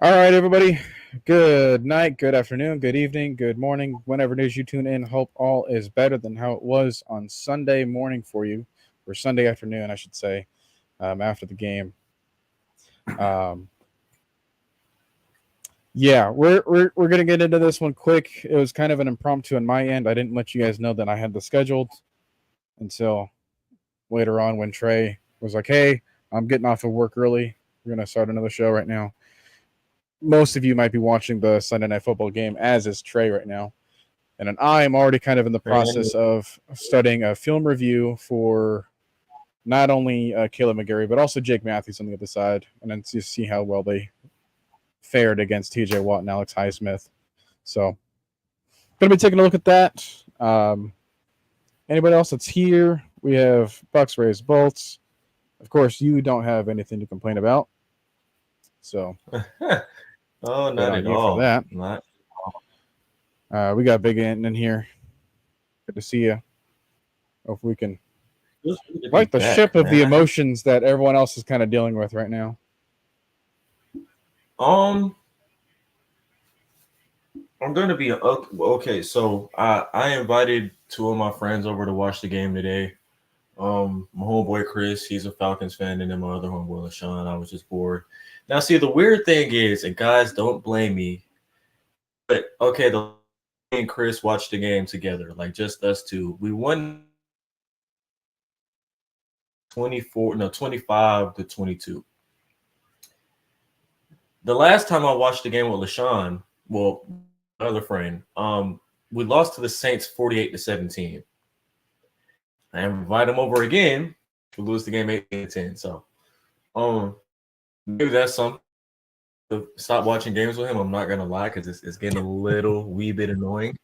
All right, everybody. Good night, good afternoon, good evening, good morning. Whenever it is you tune in, hope all is better than how it was on Sunday morning for you, or Sunday afternoon, I should say, after the game. Um, yeah, we're gonna get into this one quick. It was kind of an impromptu on my end. I didn't let you guys know that I had this scheduled until later on when Trey was like, "Hey, I'm getting off of work early. We're gonna start another show right now." Most of you might be watching the Sunday Night Football game, as is Trey right now. And then I am already kind of in the process And of studying a film review for not only Caleb McGarry, but also Jake Matthews on the other side, and then to see how well they fared against TJ Watt and Alex Highsmith. So, going to be taking a look at that. Anybody else that's here? We have Bucks, Rays, Bolts. Of course, you don't have anything to complain about. So, oh, good not on at you for all. that. Not We got Big Ant in here. Good to see you. Hope we can feels good to be right the ship back, of man. the emotions that everyone else is kind of dealing with right now. Um, I'm gonna be okay. So I invited two of my friends over to watch the game today. My homeboy Chris, he's a Falcons fan, and then my other homeboy LaShawn. I was just bored. Now, see, the weird thing is, and guys, don't blame me, but okay, me and Chris watched the game together, like just us two. We won 25-22. The last time I watched the game with LaShawn, well, my other friend, we lost to the Saints 48-17. I invite him over again. We lose the game 18-10. So, um, maybe that's something to stop watching games with him. I'm not gonna lie, because it's getting a little wee bit annoying.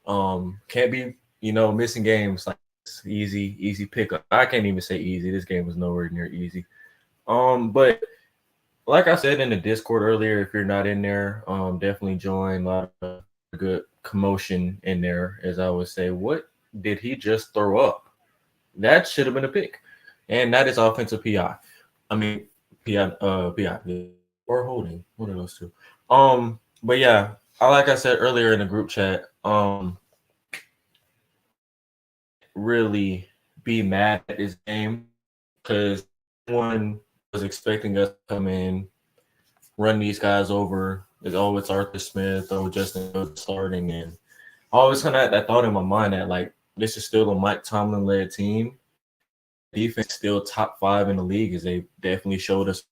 Can't be missing games like easy pickup. I can't even say easy. This game was nowhere near easy. But like I said in the Discord earlier, if you're not in there, definitely join. A lot of good commotion in there, as I would say. What did he just throw up? That should have been a pick, and that is offensive PI. I mean, PI, or holding. One of those two. But yeah, like I said earlier in the group chat, really be mad at this game because one was expecting us to come in, run these guys over. It's Arthur Smith or Justin Fields starting, and I always kind of had that thought in my mind that like this is still a Mike Tomlin led team. Defense still top five in the league, as they definitely showed us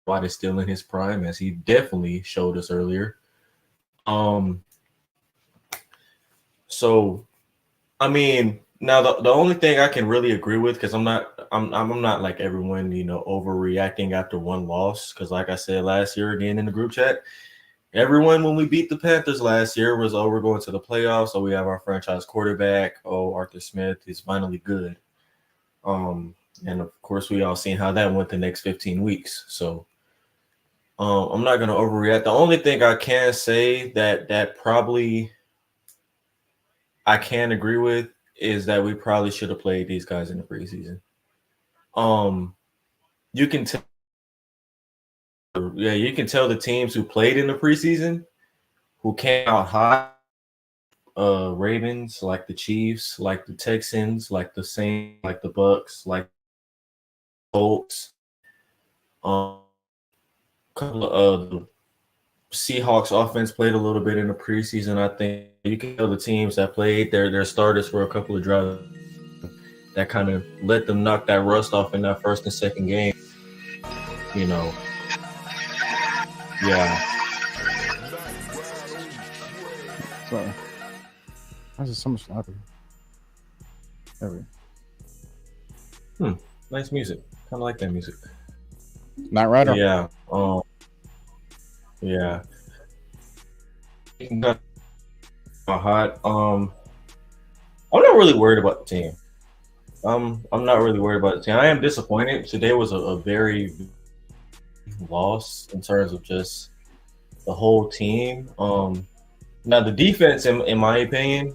why they're still in his prime, as he definitely showed us earlier. Um, so I mean, now the only thing I can really agree with, because I'm not like everyone, overreacting after one loss. Because like I said last year again in the group chat, everyone, when we beat the Panthers last year, was, oh, we're going to the playoffs. Oh, we have our franchise quarterback. Oh, Arthur Smith is finally good. Um, and of course, we all seen how that went the next 15 weeks. So I'm not going to overreact. The only thing I can say that probably I can agree with is that we probably should have played these guys in the preseason. Um, you can tell, yeah, you can tell the teams who played in the preseason who came out hot, Ravens, like the Chiefs, like the Texans, like the Saints, like the Bucks, like Colts. Couple of the Seahawks offense played a little bit in the preseason. I think you can tell the teams that played their starters for a couple of drives that kind of let them knock that rust off in that first and second game. You know, yeah. Sorry. Why is it so much louder? There we go. Hmm. Nice music. Kind of like that music. Night Rider. Yeah. Yeah. Hot. I'm not really worried about the team. I'm not really worried about the team. I am disappointed. Today was a very loss in terms of just the whole team. Now the defense, in my opinion,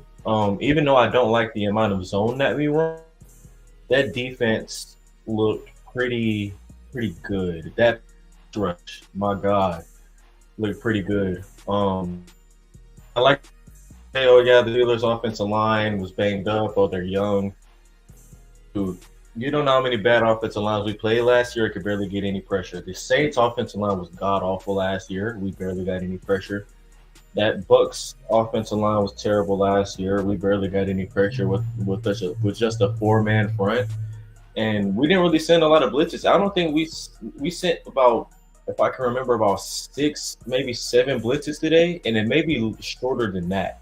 even though I don't like the amount of zone that we run, that defense looked pretty good. That rush, my God. looked pretty good. I like to say, oh yeah, the Steelers' offensive line was banged up. Oh, they're young. Dude, you don't know how many bad offensive lines we played last year. It could barely get any pressure. The Saints' offensive line was god awful last year. We barely got any pressure. That Bucks offensive line was terrible last year. We barely got any pressure with just a 4-man front, and we didn't really send a lot of blitzes. I don't think we sent about, if I can remember, about 6, maybe 7 blitzes today, and it may be shorter than that.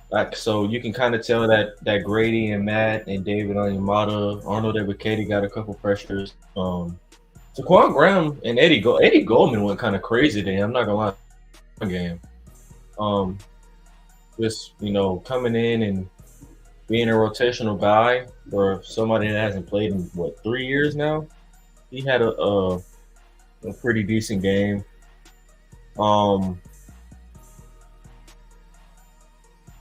Like, so you can kind of tell that Grady and Matt and David Onyemata, Arnold Ebiketie got a couple pressures. Saquon Graham and Eddie Goldman went kind of crazy today. I'm not gonna lie, game. Just coming in and being a rotational guy for somebody that hasn't played in 3 years now. He had a pretty decent game.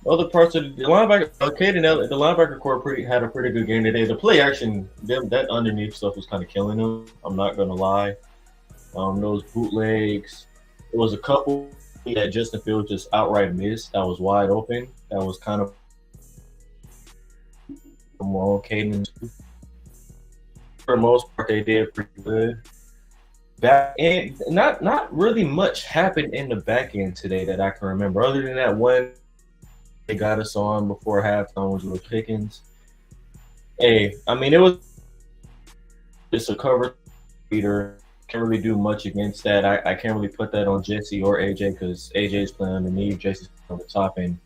Other parts of the linebacker, the linebacker core had a pretty good game today. The play action, that underneath stuff was kind of killing them. I'm not gonna lie. Those bootlegs, there was a couple that Justin Fields just outright missed. That was wide open. That was kind of more on cadence. For the most part, they did pretty good. Back end, not really much happened in the back end today that I can remember, other than that one they got us on before halftime was George Pickens. Hey, I mean, it was just a cover leader. Can't really do much against that. I can't really put that on Jesse or AJ because AJ's playing underneath, Jesse's on the top end.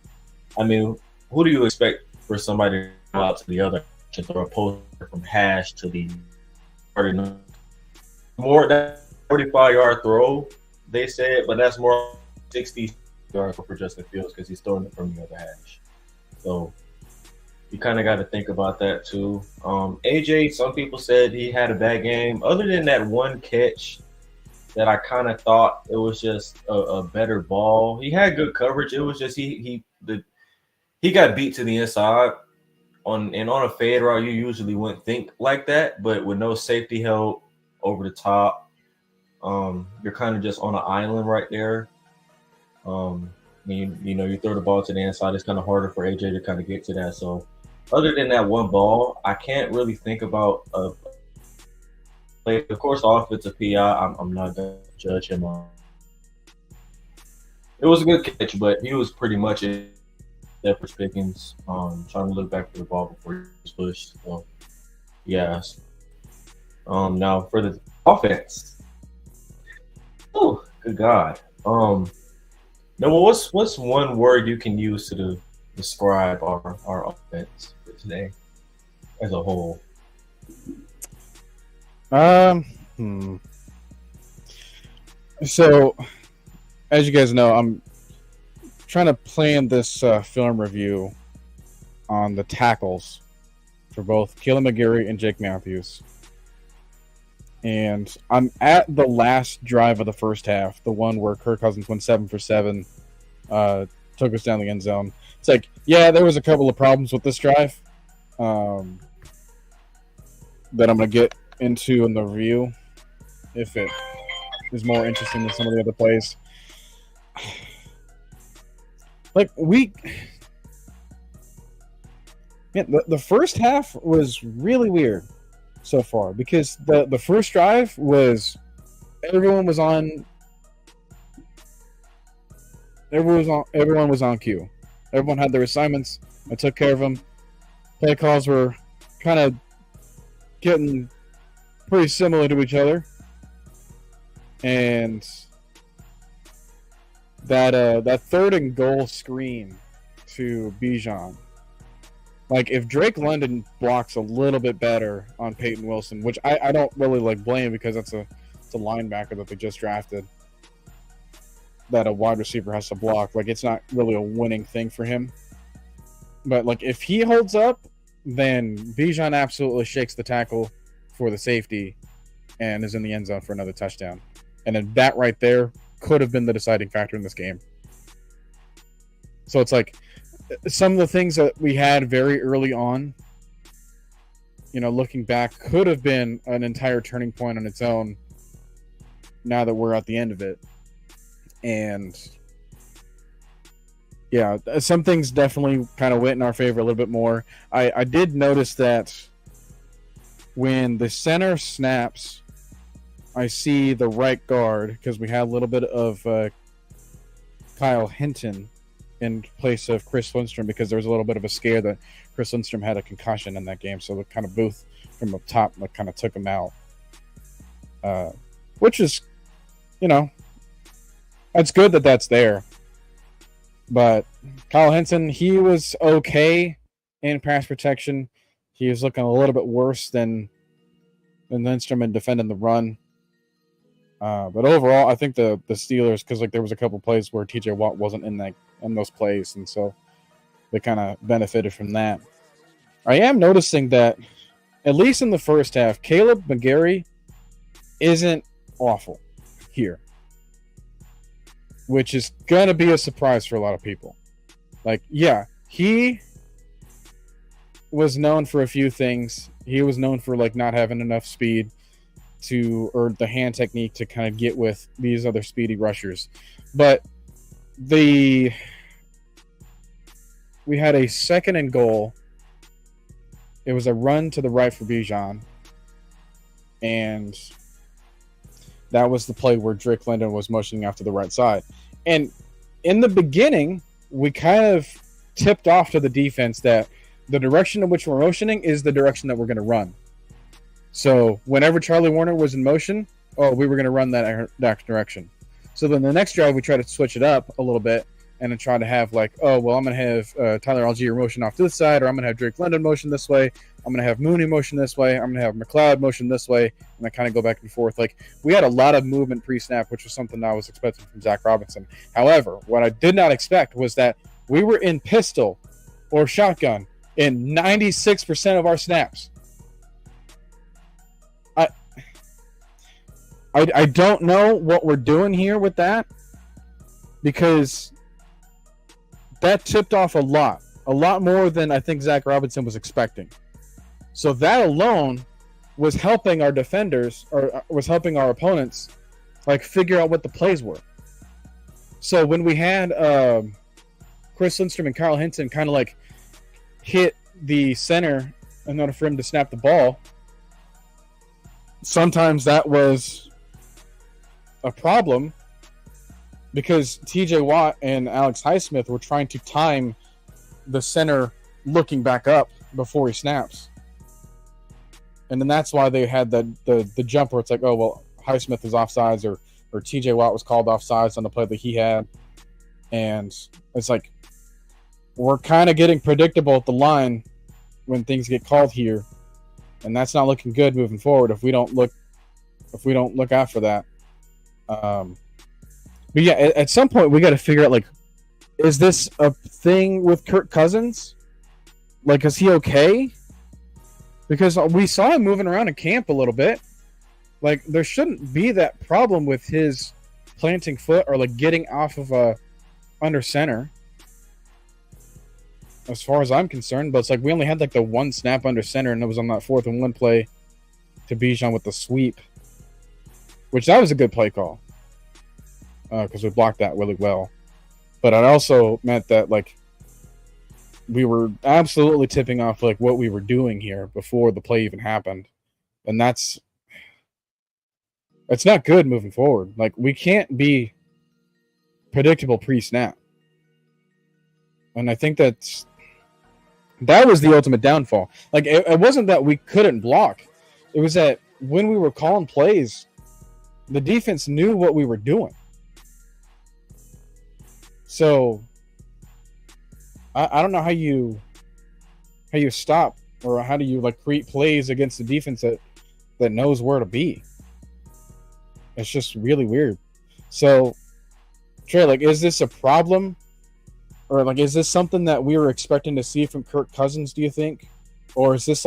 I mean, who do you expect for somebody to go out to the other to throw a poster from hash to the more than 45-yard throw? They said, but that's more 60 yards for Justin Fields because he's throwing it from the other hash. So you kind of got to think about that too. AJ, some people said he had a bad game. Other than that one catch that I kind of thought it was just a better ball. He had good coverage. It was just he got beat to the inside on a fade route. You usually wouldn't think like that, but with no safety help over the top, you're kind of just on an island right there. You throw the ball to the inside, it's kind of harder for AJ to kind of get to that. So other than that one ball, I can't really think about a play. Of course, the offensive PI, I'm not going to judge him on. It was a good catch, but he was pretty much in there for Pickens, trying to look back for the ball before he was pushed. So, yeah. Now for the offense. Oh, good God. Now, what's one word you can use to describe our offense for today as a whole? So, as you guys know, I'm trying to plan this film review on the tackles for both Caleb McGarry and Jake Matthews. And I'm at the last drive of the first half, the one where Kirk Cousins went 7 for 7, took us down the end zone. It's like, yeah, there was a couple of problems with this drive that I'm going to get into in the review if it is more interesting than some of the other plays. Like, the first half was really weird so far because the first drive was everyone was on cue. Everyone had their assignments. I took care of them. Play calls were kind of getting pretty similar to each other, and that third and goal screen to Bijan. Like, if Drake London blocks a little bit better on Peyton Wilson, which I don't really blame because it's a linebacker that they just drafted that a wide receiver has to block. Like, it's not really a winning thing for him. But, like, if he holds up, then Bijan absolutely shakes the tackle for the safety and is in the end zone for another touchdown. And then that right there could have been the deciding factor in this game. So it's like, some of the things that we had very early on, looking back, could have been an entire turning point on its own now that we're at the end of it. And yeah, some things definitely kind of went in our favor a little bit more. I did notice that when the center snaps, I see the right guard, because we had a little bit of Kyle Hinton in place of Chris Lindstrom, because there was a little bit of a scare that Chris Lindstrom had a concussion in that game. So the kind of Booth from up top kind of took him out, which is, that's good that that's there. But Kyle Hinton, he was okay in pass protection. He was looking a little bit worse than Lindstrom in defending the run. But overall, I think the Steelers, because there was a couple plays where T.J. Watt wasn't in those plays, and so they kind of benefited from that. I am noticing that, at least in the first half, Caleb McGarry isn't awful here, which is going to be a surprise for a lot of people. He was known for a few things. He was known for not having enough speed or the hand technique to kind of get with these other speedy rushers. But we had a 2nd and goal. It was a run to the right for Bijan. And that was the play where Drake London was motioning off to the right side. And in the beginning, we kind of tipped off to the defense that the direction in which we're motioning is the direction that we're going to run. So whenever Charlie Warner was in motion, we were going to run that direction. So then the next drive, we tried to switch it up a little bit and then try to have I'm going to have Tyler Algier motion off to this side, or I'm going to have Drake London motion this way. I'm going to have Mooney motion this way. I'm going to have McLeod motion this way. And I kind of go back and forth. We had a lot of movement pre-snap, which was something I was expecting from Zach Robinson. However, what I did not expect was that we were in pistol or shotgun in 96% of our snaps. I don't know what we're doing here with that, because that tipped off a lot more than I think Zach Robinson was expecting. So that alone was helping our defenders, or was helping our opponents, figure out what the plays were. So when we had Chris Lindstrom and Kyle Hinton kind of hit the center in order for him to snap the ball, sometimes that was a problem, because T.J. Watt and Alex Highsmith were trying to time the center looking back up before he snaps. And then that's why they had the jump where it's Highsmith is offsides, or T.J. Watt was called offsides on the play that he had. And it's we're kind of getting predictable at the line when things get called here. And that's not looking good moving forward if we don't look out for that. But yeah, at some point we got to figure out is this a thing with Kirk Cousins? Is he okay? Because we saw him moving around in camp a little bit. There shouldn't be that problem with his planting foot or getting off of under center, as far as I'm concerned. But it's we only had the one snap under center, and it was on that 4th and 1 play to Bijan with the sweep, which that was a good play call, because we blocked that really well. But it also meant that we were absolutely tipping off what we were doing here before the play even happened, and it's not good moving forward. We can't be predictable pre-snap, and I think that was the ultimate downfall. It wasn't that we couldn't block; it was that when we were calling plays, the defense knew what we were doing. So I don't know how you stop, or how do you create plays against the defense that knows where to be. It's just really weird. So Trey, is this a problem, or is this something that we were expecting to see from Kirk Cousins, do you think? Or is this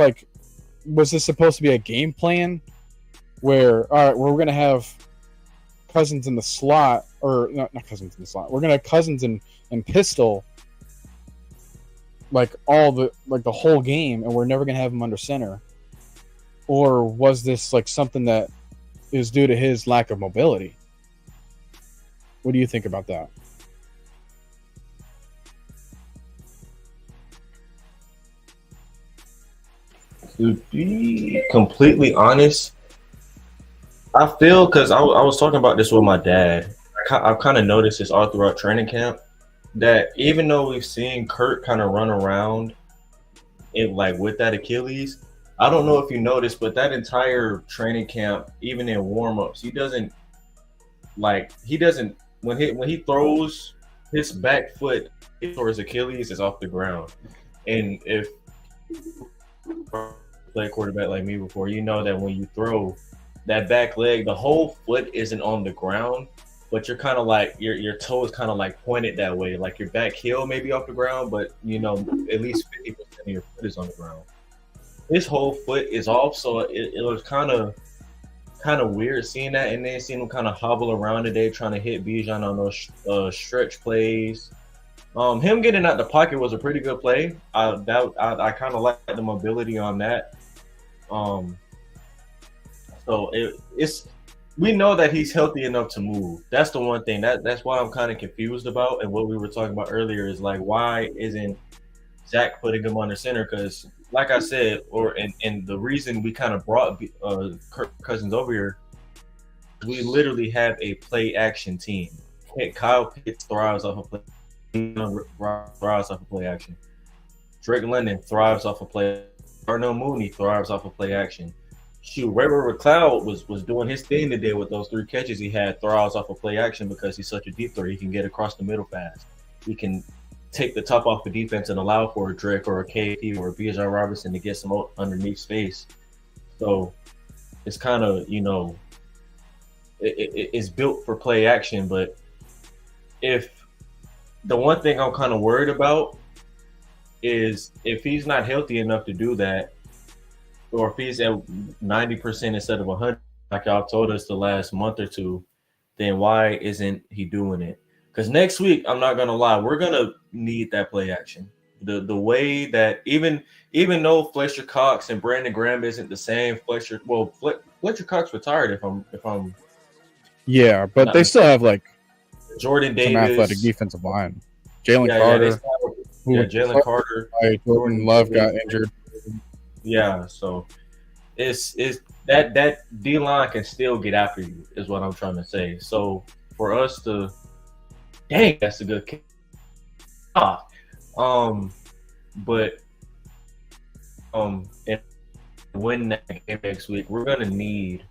was this supposed to be a game plan where, all right, we're going to have Cousins in the slot, or not Cousins in the slot. We're going to have Cousins in pistol all the whole game, and we're never going to have him under center? Or was this something that is due to his lack of mobility. What do you think about that? To be completely honest, I feel because I was talking about this with my dad. I've kind of noticed this all throughout training camp that even though we've seen Kurt kind of run around it like with that Achilles, I don't know if you noticed, but that entire training camp, even in warm-ups, he doesn't when he throws his back foot or his Achilles is off the ground. And if play quarterback like me before, you know that when you throw that back leg, the whole foot isn't on the ground, but you're kind of like your toe is kind of like pointed that way, like your back heel may be off the ground, but you know at least 50% of your foot is on the ground. His whole foot is off, so it was kind of weird seeing that, and then seeing him kind of hobble around today trying to hit Bijan on those stretch plays. Him getting out the pocket was a pretty good play. I kind of like the mobility on that. So it's we know that he's healthy enough to move. That's the one thing that's why I'm kind of confused about, and what we were talking about earlier is like, why isn't Zach putting him under center? Because like I said, and the reason we kind of brought Kirk Cousins over here, we literally have a play action team. Kyle Pitts thrives off of play. Thrives off of play action. Drake London thrives off of play. Darnell Mooney thrives off of play action. Shoot, Ray McLeod was doing his thing today with those 3 catches he had. Thrives off of play action because he's such a deep threat. He can get across the middle fast. He can take the top off the defense and allow for a Drake or a KP or a Bijan Robinson to get some underneath space. So it's kind of, you know, it's built for play action. But if the one thing I'm kind of worried about is if he's not healthy enough to do that, or if he's at 90% instead of 100, like y'all told us the last month or two, then why isn't he doing it? Because next week, I'm not gonna lie, we're gonna need that play action. The way that even though Fletcher Cox and Brandon Graham isn't the same, Fletcher Cox retired if I'm yeah, but they still have like Jordan Davis, some athletic defensive line. Jalen Carter. Jalen Carter. Jordan Love got injured. Yeah, so it's that D line can still get after you, is what I'm trying to say. So for us to, dang, that's a good kick. But and win that game next week, we're gonna need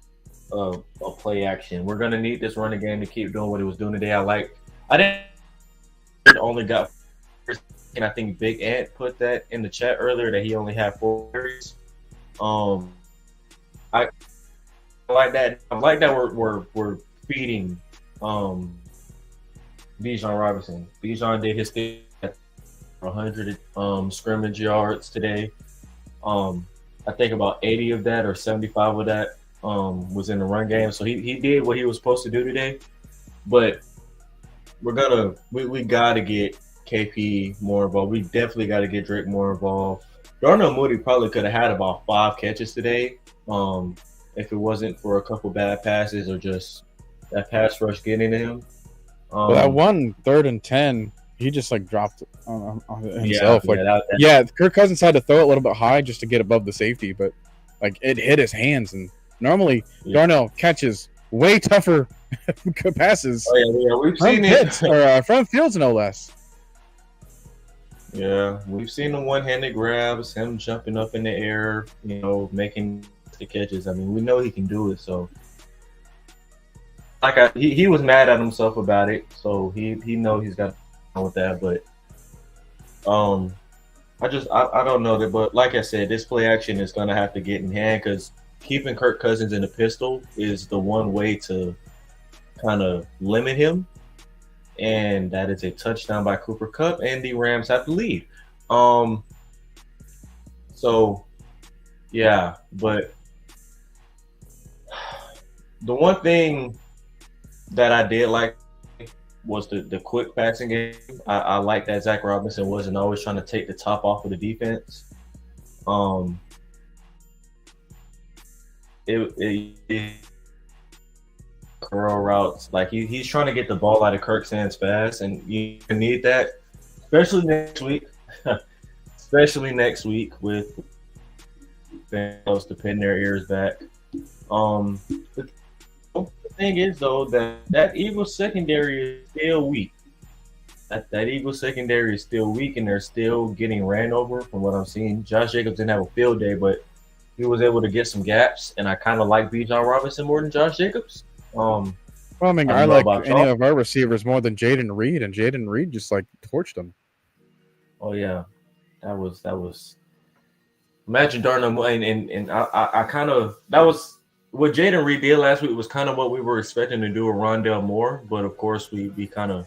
a play action. We're gonna need this running game to keep doing what it was doing today. I didn't only got, and I think Big Ant put that in the chat earlier that he only had 4 carries. I like that. I like that we're feeding Bijan Robinson. Bijan did his thing at 100 scrimmage yards today. I think about 80 of that or 75 of that was in the run game. So he did what he was supposed to do today. But we gotta get KP more involved. We definitely got to get Drake more involved. Darnell Mooney probably could have had about 5 catches today if it wasn't for a couple bad passes or just that pass rush getting to him. Well, that 1 3rd and 10, he just like dropped on himself. Kirk Cousins had to throw it a little bit high just to get above the safety, but like it hit his hands. And normally Darnell catches way tougher passes. We've seen it or from Fields, no less. Yeah, we've seen the one-handed grabs, him jumping up in the air, you know, making the catches. I mean, we know he can do it. So, he was mad at himself about it. So he knows he's got to deal with that. But I don't know that. But like I said, this play action is gonna have to get in hand because keeping Kirk Cousins in the pistol is the one way to kind of limit him. And that is a touchdown by Cooper Kupp, and the Rams have the lead. So, yeah, but the one thing that I did like was the quick passing game. I like that Zach Robinson wasn't always trying to take the top off of the defense. curl routes. Like he's trying to get the ball out of Kirk's hands fast, and you need that, especially next week. Especially next week with fans to pin their ears back. The thing is though that Eagles secondary is still weak. That Eagles secondary is still weak, and they're still getting ran over from what I'm seeing. Josh Jacobs didn't have a field day, but he was able to get some gaps, and I kind of like Bijan Robinson more than Josh Jacobs. Well, I mean, I like any of our receivers more than Jaden Reed, and Jaden Reed just like torched him. Oh yeah, that was. Imagine Darnell, and I kind of that was what Jaden Reed did last week was kind of what we were expecting to do with Rondale Moore, but of course we kind of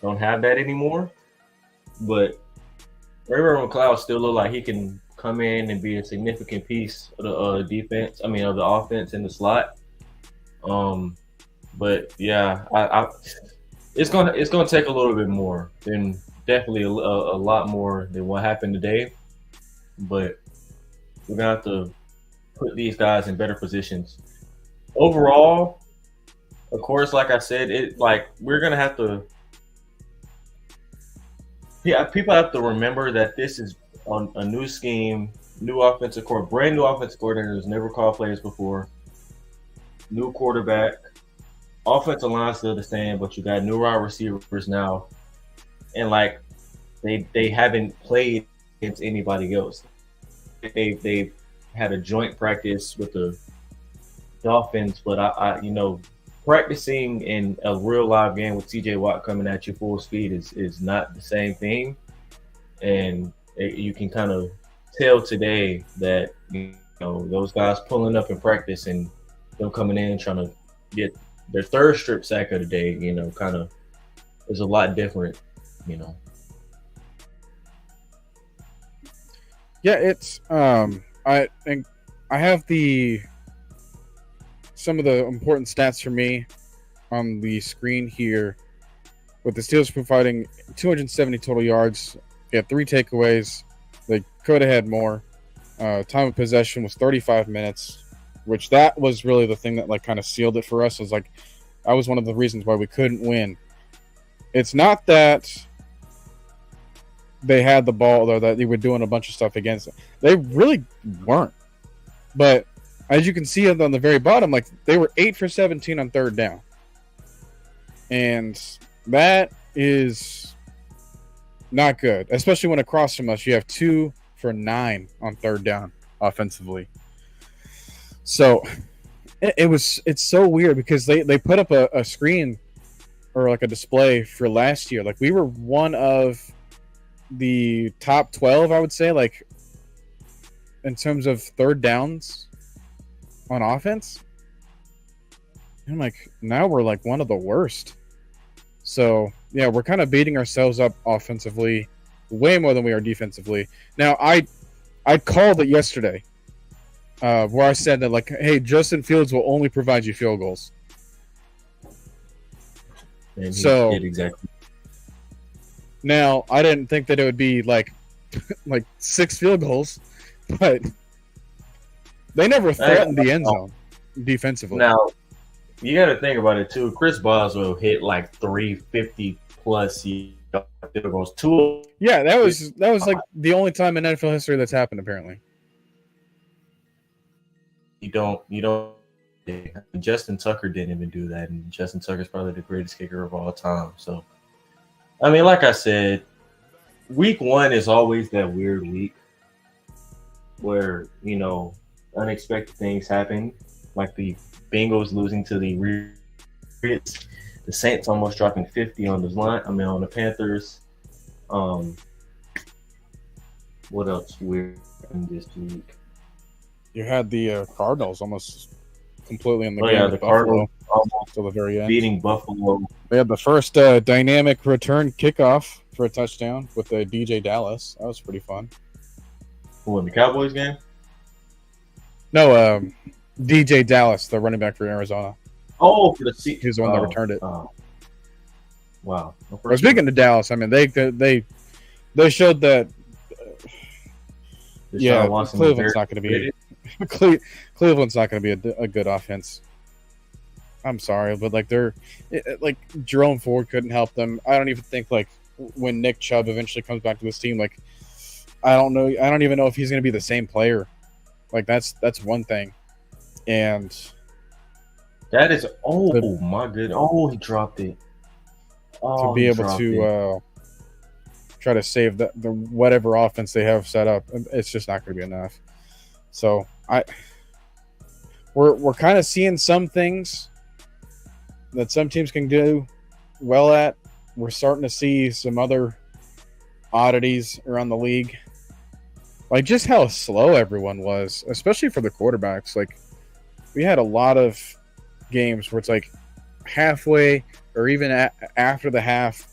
don't have that anymore. But Ray McCloud still look like he can come in and be a significant piece of the defense. I mean, of the offense in the slot. But yeah, it's gonna take a little bit more than definitely a lot more than what happened today. But we're gonna have to put these guys in better positions. Overall, of course, like I said, we're gonna have to. Yeah, people have to remember that this is on a new scheme, new offensive brand new offensive coordinator who's never called plays before, new quarterback, offensive line still the same, but you got new wide receivers now, and like they haven't played against anybody else. They've had a joint practice with the Dolphins, but I practicing in a real live game with TJ Watt coming at you full speed is not the same thing. And you can kind of tell today that, those guys pulling up in practice and them coming in trying to get their third strip sack of the day, kind of is a lot different, Yeah, it's I think I have some of the important stats for me on the screen here, with the Steelers providing 270 total yards. They had 3 takeaways. They could have had more. Time of possession was 35 minutes, which that was really the thing that kind of sealed it for us. It was that was one of the reasons why we couldn't win. It's not that they had the ball or that they were doing a bunch of stuff against it. They really weren't. But as you can see on the very bottom, they were 8 for 17 on third down. And that is not good, especially when across from us you have 2 for 9 on third down offensively. So it's so weird because they put up a screen or a display for last year. We were one of the top 12, I would say, in terms of third downs on offense. And now we're one of the worst. So yeah, we're kind of beating ourselves up offensively way more than we are defensively. Now I called it yesterday, where I said that hey, Justin Fields will only provide you field goals. And he did exactly. Now I didn't think that it would be 6 field goals, but they never threatened the end zone defensively. Now, you got to think about it too. Chris Boswell hit 350 plus field goals. Yeah, that was the only time in NFL history that's happened. Apparently, you don't. Justin Tucker didn't even do that, and Justin Tucker is probably the greatest kicker of all time. So, I mean, like I said, week 1 is always that weird week where unexpected things happen, like the Bengals losing to the Patriots, the Saints almost dropping 50 on the Panthers. What else weird in this week? You had the Cardinals almost completely in the game. Yeah, the Cardinals almost till the very end, beating Buffalo. They had the first dynamic return kickoff for a touchdown with DJ Dallas. That was pretty fun. Who in the Cowboys game? No, DJ Dallas, the running back for Arizona. Oh, for the seat. He was the one that returned it. Wow. Speaking of Dallas, I mean, they showed that. Cleveland's not going to be. Cleveland's not going to be a good offense. I'm sorry, but like like Jerome Ford couldn't help them. I don't even think like when Nick Chubb eventually comes back to this team, like I don't know. I don't even know if he's going to be the same player. Like that's one thing, and That is to, my good. Oh, he dropped it. to Oh, be he able dropped to it. try to save the whatever offense they have set up, it's just not going to be enough. So we're kind of seeing some things that some teams can do well at. We're starting to see some other oddities around the league, like just how slow everyone was, especially for the quarterbacks. Like we had a lot of games where it's like halfway or even after the half,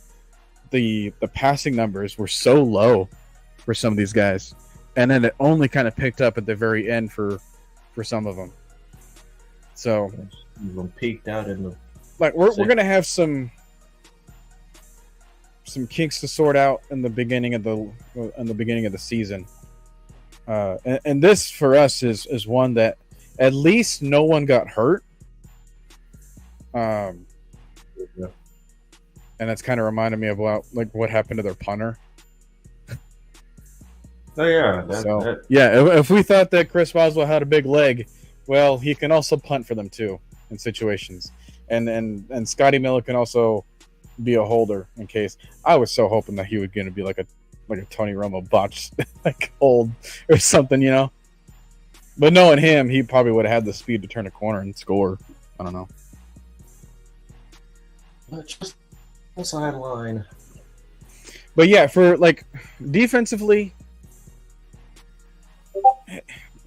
the passing numbers were so low for some of these guys, and then it only kind of picked up at the very end for some of them. So Even peeked out in the. like we're gonna have some kinks to sort out in the beginning of the season, and this for us is one that at least no one got hurt. Yeah. And that's kind of reminded me about like what happened to their punter. Oh yeah. If we thought that Chris Boswell had a big leg, well, he can also punt for them too in situations, and Scotty Miller can also be a holder in case. I was so hoping that he was going to be like a Tony Romo botch like hold or something, you know. But knowing him, he probably would have had the speed to turn a corner and score. I don't know. Just the sideline. But yeah, for like defensively,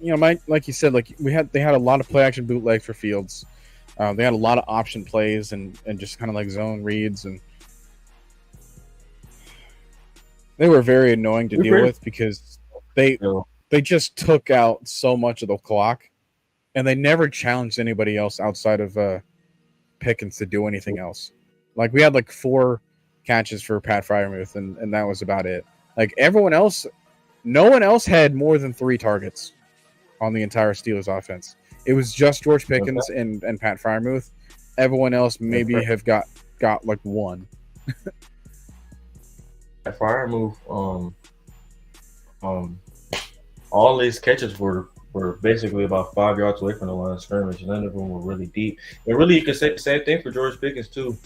you know, Mike, like you said, like they had a lot of play action bootlegs for Fields. They had a lot of option plays and just kind of like zone reads, and they were very annoying to deal with because they just took out so much of the clock, and they never challenged anybody else outside of Pickens to do anything else. Like we had like 4 catches for Pat Freiermuth, and that was about it. Like everyone else, no one else had more than 3 targets on the entire Steelers offense. It was just George Pickens and Pat Freiermuth. Everyone else maybe have got like 1. Pat Freiermuth, all these catches were basically about 5 yards away from the line of scrimmage. None of them were really deep. And really, you could say the same thing for George Pickens too.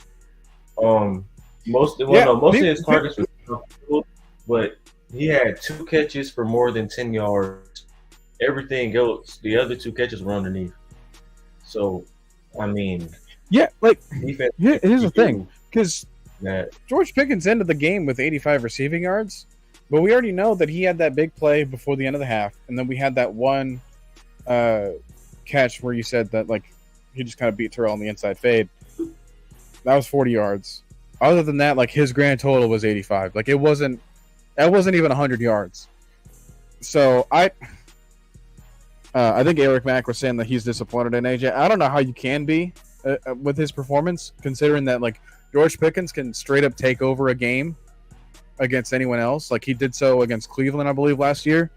Most of his targets were, but he had 2 catches for more than 10 yards. Everything else, the other 2 catches were underneath. So, I mean, yeah, like here's the thing, because that George Pickens ended the game with 85 receiving yards, but we already know that he had that big play before the end of the half, and then we had that one catch where you said that like he just kind of beat Terrell on the inside fade. That was 40 yards. Other than that, like his grand total was 85. Like that wasn't even 100 yards. So I think Eric Mack was saying that he's disappointed in AJ. I don't know how you can be with his performance, considering that like George Pickens can straight up take over a game against anyone else. Like he did so against Cleveland, I believe, last year,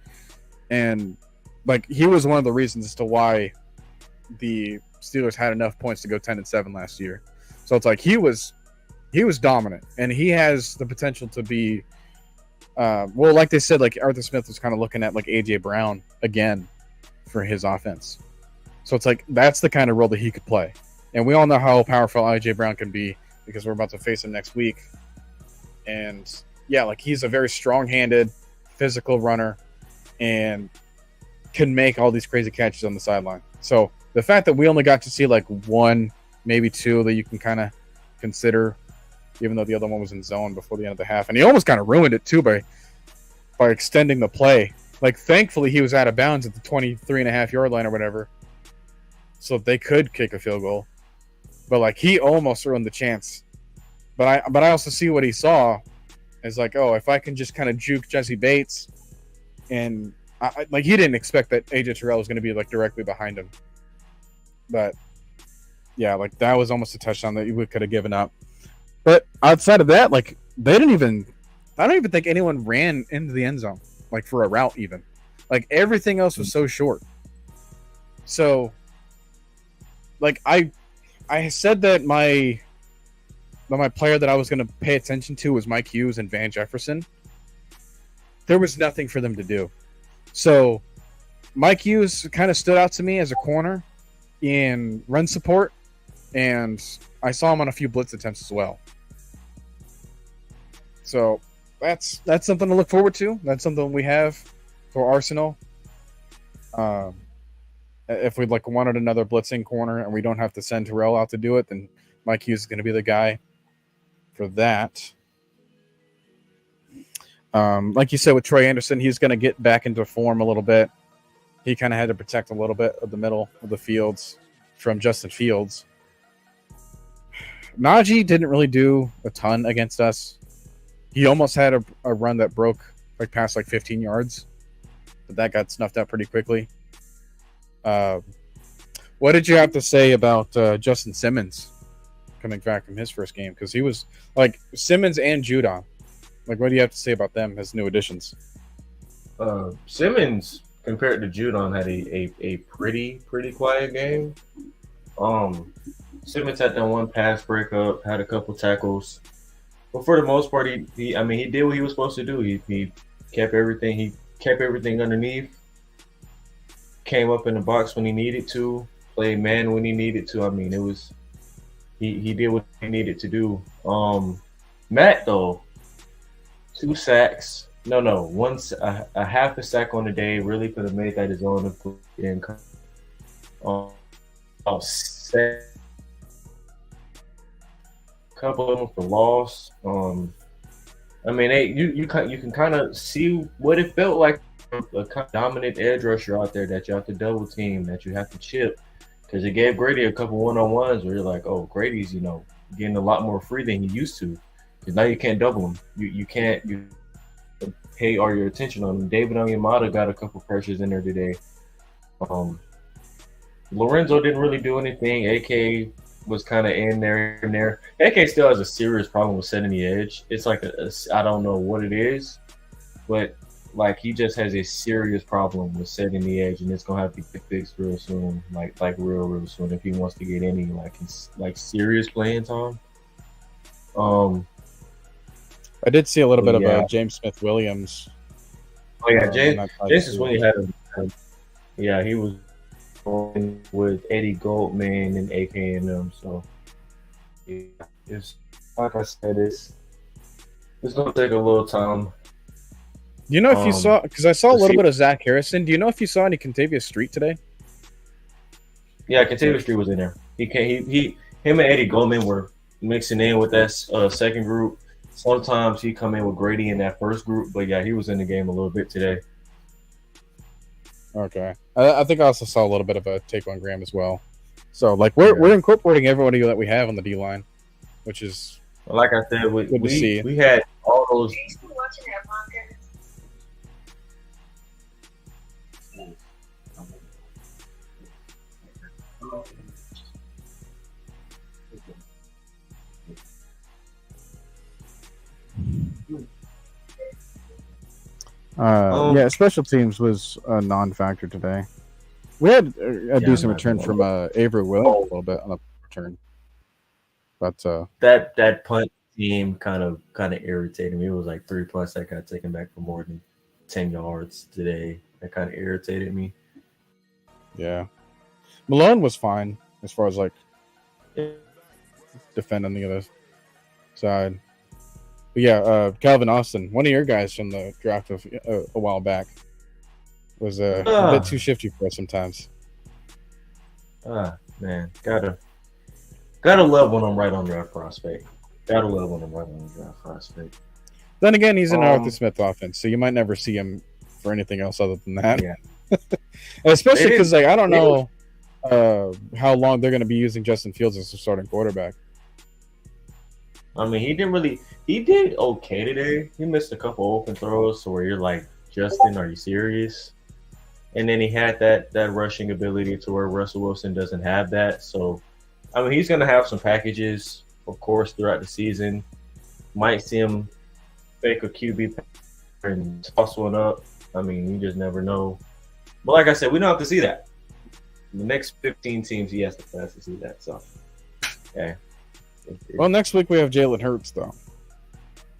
and like he was one of the reasons as to why the Steelers had enough points to go 10-7 last year. So it's like he was dominant, and he has the potential to be. Well, like they said, like Arthur Smith was kind of looking at like AJ Brown again for his offense. So it's like that's the kind of role that he could play, and we all know how powerful AJ Brown can be because we're about to face him next week. And yeah, like he's a very strong-handed, physical runner, and can make all these crazy catches on the sideline. So the fact that we only got to see like 1, maybe 2 that you can kind of consider, even though the other one was in zone before the end of the half, and he almost kind of ruined it too by extending the play. Like thankfully he was out of bounds at the 23.5-yard line or whatever, so they could kick a field goal. But like he almost ruined the chance. But I also see what he saw as like, oh, if I can just kind of juke Jesse Bates, and like he didn't expect that AJ Terrell was going to be like directly behind him. But yeah, like that was almost a touchdown that we could have given up. But outside of that, like I don't even think anyone ran into the end zone, like for a route even. Like everything else was so short. So like I said that my player that I was going to pay attention to was Mike Hughes and Van Jefferson. There was nothing for them to do. So Mike Hughes kind of stood out to me as a corner in run support, and I saw him on a few blitz attempts as well. So that's something to look forward to. That's something we have for Arsenal. If we wanted another blitzing corner and we don't have to send Terrell out to do it, then Mike Hughes is going to be the guy for that. Like you said with Trey Anderson, he's going to get back into form a little bit. He kind of had to protect a little bit of the middle of the fields from Justin Fields. Najee didn't really do a ton against us. He almost had a run that broke past 15 yards, but that got snuffed out pretty quickly. What did you have to say about Justin Simmons coming back from his first game? Because he was Simmons and Judon. What do you have to say about them as new additions? Simmons, compared to Judon, had a pretty quiet game. Simmons had that one pass breakup, had a couple tackles, but for the most part, he did what he was supposed to do. He kept everything. He kept everything underneath. Came up in the box when he needed to. Played man when he needed to. It was he did what he needed to do. Matt though, 2 sacks. No, a half a sack on the day. Really could have made that his own. Couple of them for loss. You can kind of see what it felt like, a dominant edge rusher out there that you have to double team, that you have to chip, because it gave Grady a couple one-on-ones where you're like, oh, Grady's getting a lot more free than he used to, because now you can't double him. You can't pay all your attention on him. David Onyemata got a couple pressures in there today. Lorenzo didn't really do anything. AK was kind of in there. AK still has a serious problem with setting the edge. It's I don't know what it is, but he just has a serious problem with setting the edge, and it's gonna have to get fixed real soon, real soon, if he wants to get any serious playing time. I did see a little bit of James Smith-Williams. Oh yeah, James Smith-Williams he was with Eddie Goldman and AK and them. So it's like I said, it's gonna take a little time. Do you know if you saw? Because I saw a little bit of Zach Harrison. Do you know if you saw any Contavious Street today? Yeah, Contavious Street was in there. Him and Eddie Goldman were mixing in with that second group. Sometimes he come in with Grady in that first group, but yeah, he was in the game a little bit today. Okay, I think I also saw a little bit of a Taquan Graham as well. So we're incorporating everybody that we have on the D line, which is like I said, good to see. We had all those. Special teams was a non-factor today. We had a decent return from Avery Williams a little bit on the return, but that punt team kind of irritated me. It was 3 punts that got taken back for more than 10 yards today. That kind of irritated me. Yeah, Malone was fine as far as defending the other side. But yeah, Calvin Austin, one of your guys from the draft of a while back, was a bit too shifty for us sometimes. Man, gotta love when I'm right on draft prospect. Gotta love when I'm right on the draft prospect. Then again, he's in Arthur Smith offense, so you might never see him for anything else other than that. Yeah. Especially because I don't know how long they're going to be using Justin Fields as a starting quarterback. He did okay today. He missed a couple open throws, so where you're like, Justin, are you serious? And then he had that rushing ability to where Russell Wilson doesn't have that. So, he's going to have some packages, of course, throughout the season. Might see him fake a QB and toss one up. You just never know. But like I said, we don't have to see that. The next 15 teams, he has to pass to see that. So Okay. Well, next week we have Jalen Hurts, though.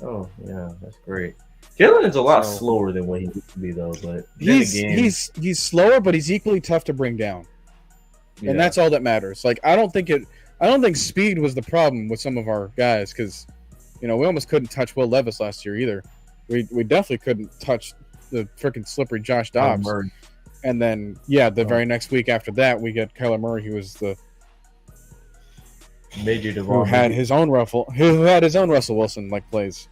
Oh, yeah, that's great. Jalen's a lot So- slower than what he used to be, though. But then again, he's slower, but he's equally tough to bring down, yeah. and that's all that matters. Like I don't think speed was the problem with some of our guys because, we almost couldn't touch Will Levis last year either. We definitely couldn't touch the freaking slippery Josh Dobbs. Murray. And then the very next week after that, we get Kyler Murray, who was who had his own Russell Wilson like plays.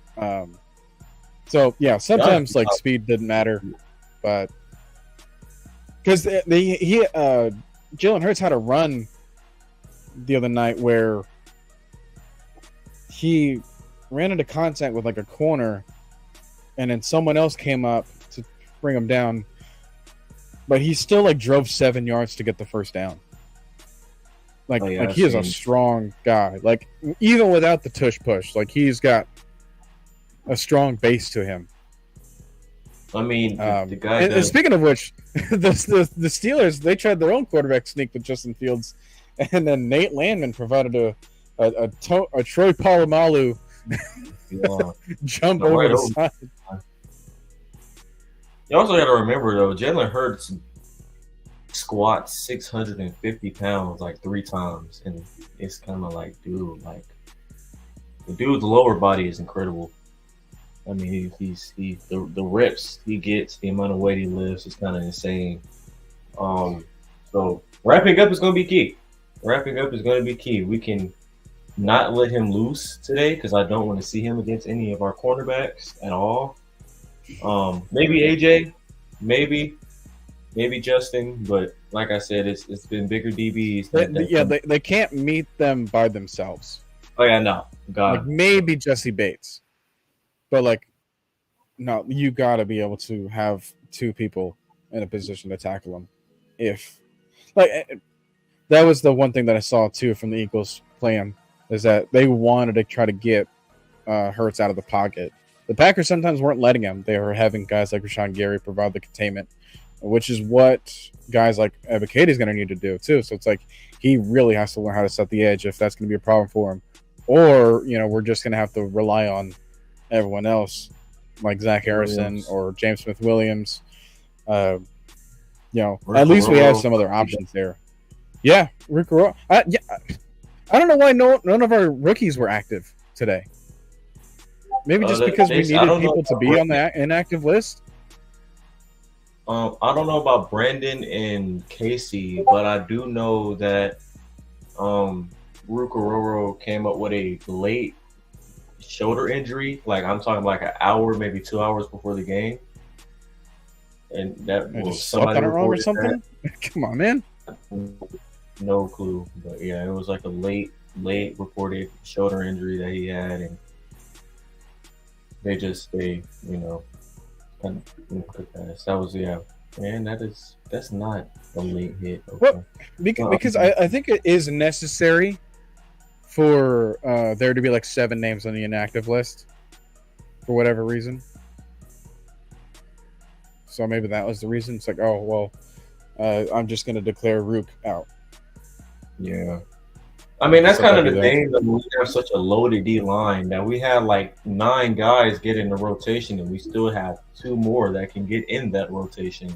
So yeah, sometimes like speed didn't matter, but because Jalen Hurts had a run the other night where he ran into contact with like a corner, and then someone else came up to bring him down, but he still like drove 7 yards to get the first down. Like he is a strong guy. Like even without the tush push, like he's got a strong base to him. I mean, the guy. And speaking of which, the Steelers, they tried their own quarterback sneak with Justin Fields, and then Nate Landman provided a Troy Polamalu jump over the side. You also got to remember though, Jalen Hurts squats 650 pounds like 3 times, and it's kind of like, dude, like the dude's lower body is incredible. I mean, the reps he gets, the amount of weight he lifts is kind of insane. So wrapping up is going to be key. We can not let him loose today because I don't want to see him against any of our cornerbacks at all. Maybe AJ, maybe Justin, but like I said, it's been bigger DBs. They can't meet them by themselves. Oh yeah, no, God, like maybe Jesse Bates. But like, no, you got to be able to have 2 people in a position to tackle him. If like that was the one thing that I saw too from the Eagles plan is that they wanted to try to get Hurts out of the pocket. The Packers sometimes weren't letting him. They were having guys like Rashawn Gary provide the containment, which is what guys like Ebiketie is going to need to do too. So it's like he really has to learn how to set the edge if that's going to be a problem for him, or we're just going to have to rely on everyone else like Zach Harrison or James Smith-Williams. At least we have some other options there. Yeah, Rick Rowe. I don't know why none of our rookies were active today. Maybe just because we needed people to be on the inactive list. I don't know about Brandon and Casey, but I do know that Rukororo came up with a late shoulder injury. Like I'm talking like an hour, maybe 2 hours before the game, and that was somebody reported or something. Come on, man. No clue, but yeah, it was like a late reported shoulder injury that he had, and they kind of could pass. That was man. That's not a late hit. Okay. Well, because I think it is necessary for there to be like 7 names on the inactive list for whatever reason. So maybe that was the reason. It's like, oh well, I'm just going to declare Rook out. Yeah. I mean, that's kind of the thing that we have such a loaded D line that we have like 9 guys get in the rotation, and we still have 2 more that can get in that rotation,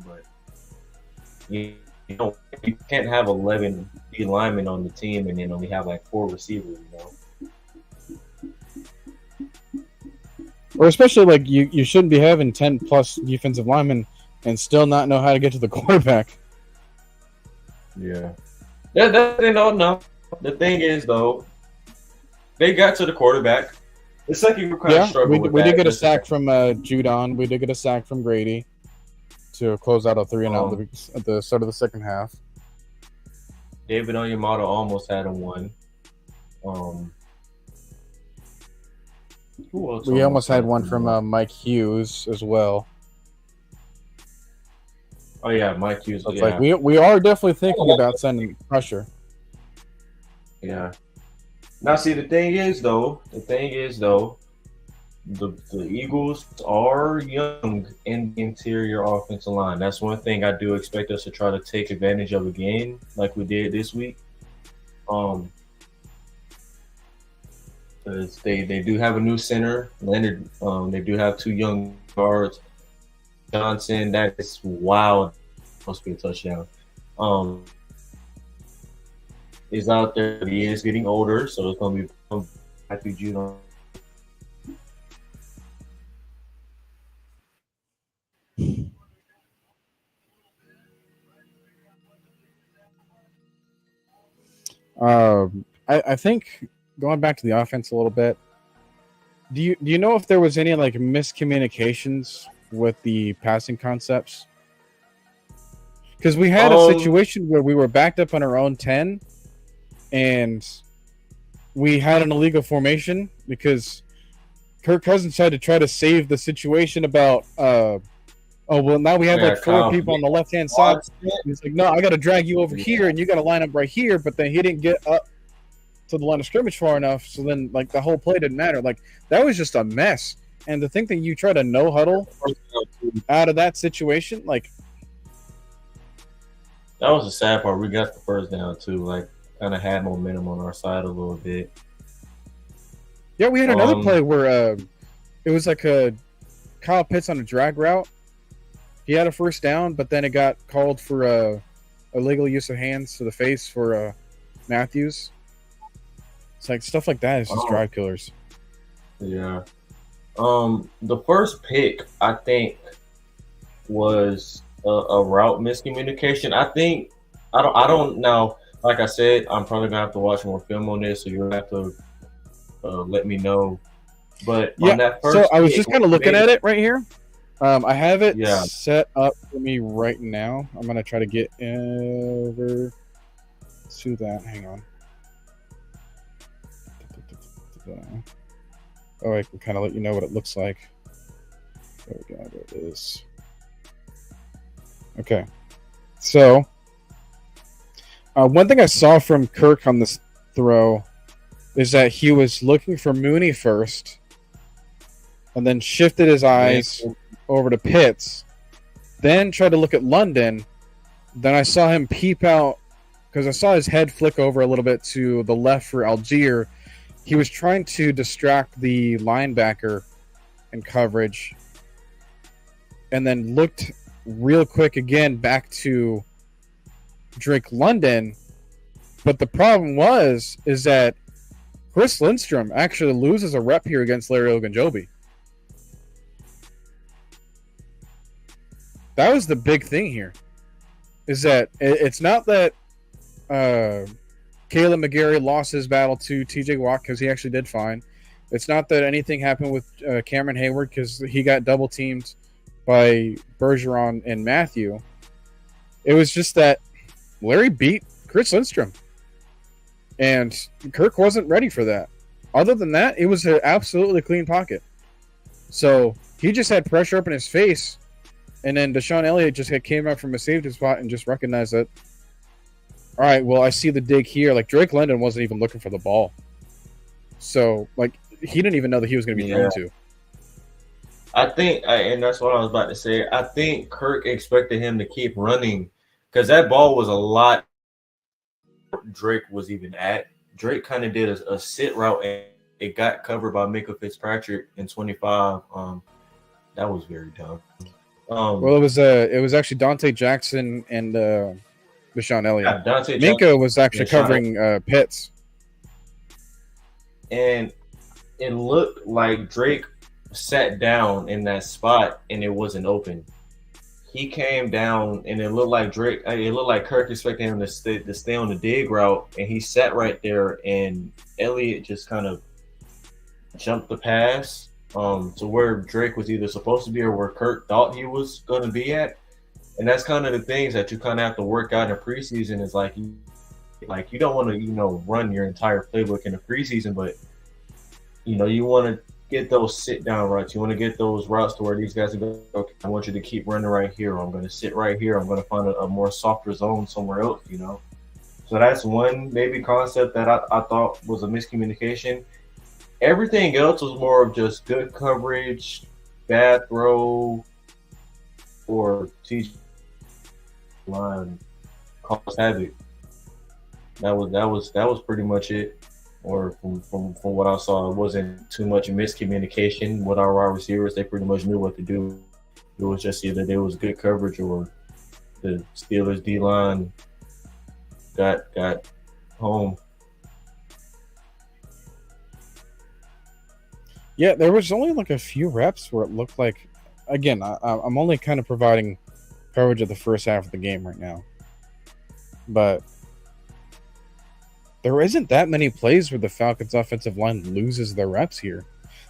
but you can't have 11 D linemen on the team and then only have like 4 receivers, Or especially like you shouldn't be having 10 plus defensive linemen and still not know how to get to the quarterback. Yeah. No. The thing is, though, they got to the quarterback. The second group kind of struggled with that. We did get a sack from Judon. We did get a sack from Grady to close out a 3-and-out at the start of the second half. David Onyemata almost had a 1. Who else? We almost had one from Mike Hughes as well. Oh yeah, Mike Hughes. So it's like we are definitely thinking about sending pressure. Yeah. Now, see, the thing is though, the Eagles are young in the interior offensive line. That's one thing I do expect us to try to take advantage of again, like we did this week. because they do have a new center, Leonard. They do have 2 young guards. Johnson, that is wild. Supposed to be a touchdown. Is out there. But he is getting older, so it's going to be Matthew Judon. I think going back to the offense a little bit. Do you know if there was any like miscommunications with the passing concepts? Because we had a situation where we were backed up on our own 10, and we had an illegal formation because Kirk Cousins tried to try to save the situation about now we have like 4 people on the left hand side. He's like, no, I got to drag you over here, and you got to line up right here. But then he didn't get up to the line of scrimmage far enough, so then like the whole play didn't matter. Like that was just a mess. And to think that you try to no huddle out of that situation, like that was the sad part. We got the first down too. Like kind of had momentum on our side a little bit. Yeah, we had another play where it was like a Kyle Pitts on a drag route. He had a first down, but then it got called for illegal use of hands to the face for Matthews. It's like stuff like that is just drive killers. Yeah. The first pick, I think, was a route miscommunication. I think I don't know. Like I said, I'm probably gonna have to watch more film on this, so you'll have to let me know. But yeah, on that first so I was pick, just kind of looking at it right here. I have it Yeah. set up for me right now. I'm gonna try to get over to that. Hang on. Oh, I can kind of let you know what it looks like. There we go. There it is. Okay. So, one thing I saw from Kirk on this throw is that he was looking for Mooney first and then shifted his eyes over to Pitts, then tried to look at London. Then I saw him peep out because I saw his head flick over a little bit to the left for Algier. He was trying to distract the linebacker in coverage and then looked real quick again back to Drake London. But the problem is that Chris Lindstrom actually loses a rep here against Larry Ogunjobi. That was the big thing here, is that it's not that Caleb McGarry lost his battle to TJ Watt because he actually did fine. It's not that anything happened with Cameron Hayward because he got double teamed by Bergeron and Matthew. It was just that Larry beat Chris Lindstrom, and Kirk wasn't ready for that. Other than that, it was an absolutely clean pocket. So he just had pressure up in his face, and then Deshaun Elliott just came up from a safety spot and just recognized that, all right, well, I see the dig here. Like, Drake London wasn't even looking for the ball. So, like, he didn't even know that he was going to be thrown to. I think, and that's what I was about to say, I think Kirk expected him to keep running because that ball was a lot Drake was even at. Drake kind of did a sit route, and it got covered by Minkah Fitzpatrick in 25. That was very dumb. Well, it was actually Dante Jackson and Deshaun Elliott. Yeah, Minkah was actually covering Pitts. And it looked like Drake sat down in that spot and it wasn't open. He came down and it looked like Kirk expected him to stay on the dig route, and he sat right there, and Elliott just kind of jumped the pass to where Drake was either supposed to be or where Kirk thought he was going to be at. And that's kind of the things that you kind of have to work out in preseason. Is like you don't want to run your entire playbook in the preseason, but you want to get those sit down routes. You want to get those routes to where these guys are going, okay, I want you to keep running right here. Or I'm going to sit right here. I'm going to find a more softer zone somewhere else, So that's one maybe concept that I thought was a miscommunication. Everything else was more of just good coverage, bad throw, or TJ line cause havoc. That was pretty much it. or from what I saw, it wasn't too much miscommunication with our wide receivers. They pretty much knew what to do. It was just either there was good coverage or the Steelers D line got home. Yeah, there was only like a few reps where it looked like, again, I'm only kind of providing coverage of the first half of the game right now, but there isn't that many plays where the Falcons' offensive line loses their reps here.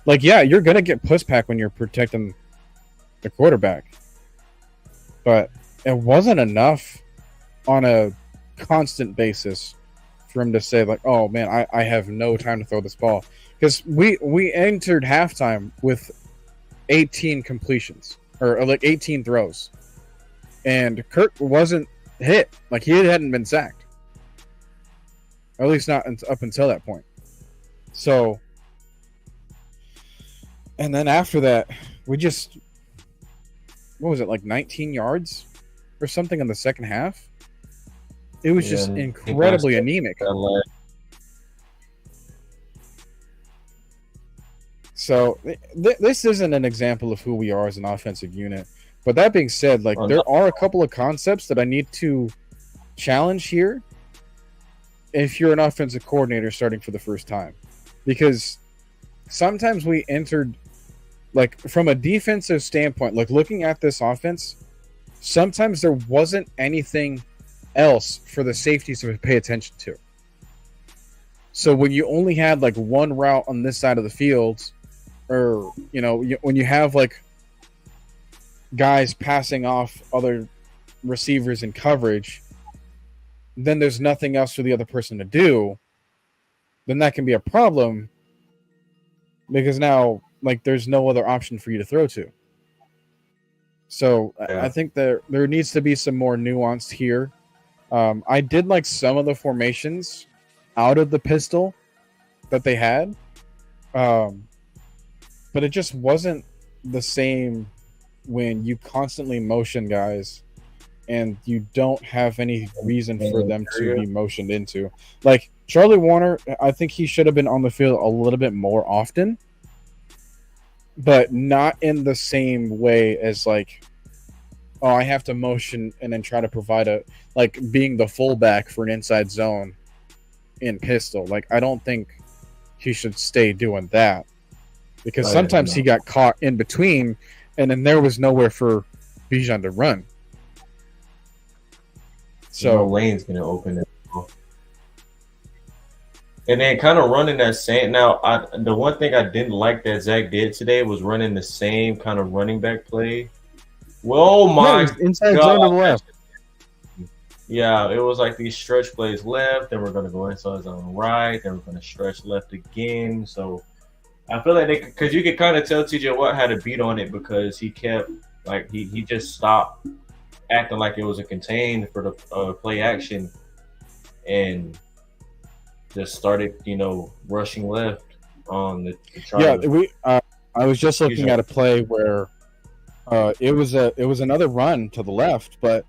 Like, yeah, you're gonna get pushback when you're protecting the quarterback, but it wasn't enough on a constant basis for him to say like, "Oh man, I have no time to throw this ball," because we entered halftime with 18 completions or like 18 throws, and Kirk wasn't hit. Like he hadn't been sacked, or at least not up until that point. So, and then after that, we just what was it like 19 yards or something in the second half? It was just incredibly anemic. So this isn't an example of who we are as an offensive unit. But that being said, like there are a couple of concepts that I need to challenge here if you're an offensive coordinator starting for the first time. Because sometimes we entered, like from a defensive standpoint, like looking at this offense, sometimes there wasn't anything else for the safeties to pay attention to. So when you only had like one route on this side of the field, or when you have like guys passing off other receivers in coverage, then there's nothing else for the other person to do. Then that can be a problem because now like there's no other option for you to throw to. So I think there needs to be some more nuance here. I did like some of the formations out of the pistol that they had, but it just wasn't the same when you constantly motion guys and you don't have any reason for them to be motioned into. Like Charlie Warner, I think he should have been on the field a little bit more often, but not in the same way as like, oh, I have to motion and then try to provide like being the fullback for an inside zone in pistol. Like, I don't think he should stay doing that because sometimes he got caught in between and then there was nowhere for Bijan to run. So lane's going to open it. And then kind of running that same. Now, the one thing I didn't like that Zach did today was running the same kind of running back play. Well, my inside zone to the left. Yeah, it was like these stretch plays left, then we're going to go inside zone right, then we're going to stretch left again. So I feel like because you could kind of tell TJ Watt had to beat on it because he kept like he just stopped acting like it was a contained for the play action and just started rushing left on the I was just looking at a play where it was another run to the left, but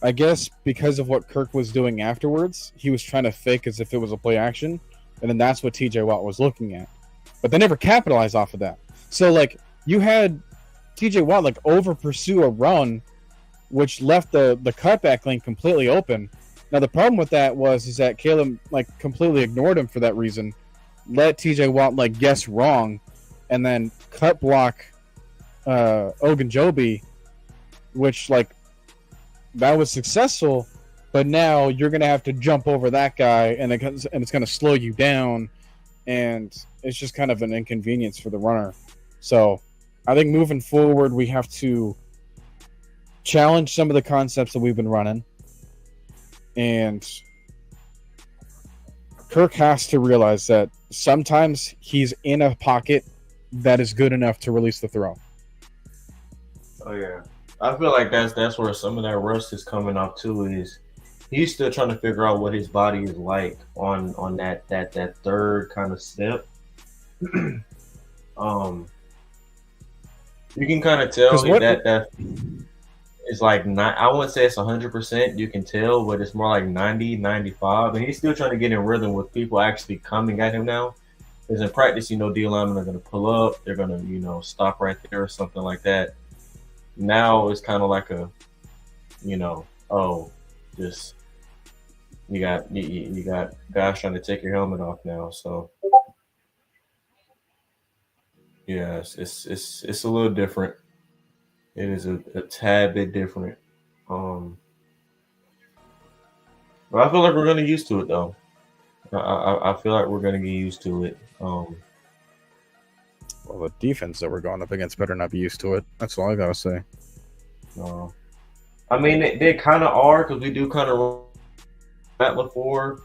I guess because of what Kirk was doing afterwards, he was trying to fake as if it was a play action, and then that's what TJ Watt was looking at. But they never capitalized off of that. So like you had TJ Watt like over pursue a run, which left the cutback lane completely open. Now the problem with that is that Caleb like completely ignored him for that reason, let TJ Watt like guess wrong, and then cut block Ogunjobi, which like that was successful, but now you're gonna have to jump over that guy, and it's gonna slow you down, and it's just kind of an inconvenience for the runner. So I think moving forward, we have to challenge some of the concepts that we've been running, and Kirk has to realize that sometimes he's in a pocket that is good enough to release the throw. Oh yeah, I feel like that's where some of that rust is coming off too. Is he's still trying to figure out what his body is like on that third kind of step. You can kind of tell that it's like not. I wouldn't say it's 100%. You can tell, but it's more like 90, 95, and he's still trying to get in rhythm with people actually coming at him now. Because in practice, D linemen are going to pull up, they're going to stop right there or something like that. Now it's kind of like a, just you got guys trying to take your helmet off now. So yeah, it's a little different. It is a tad bit different. But I feel like we're gonna get used to it though. I feel like we're gonna get used to it. Well, the defense that we're going up against better not be used to it. That's all I gotta say. I mean, they kind of are because we do kind of at LaFleur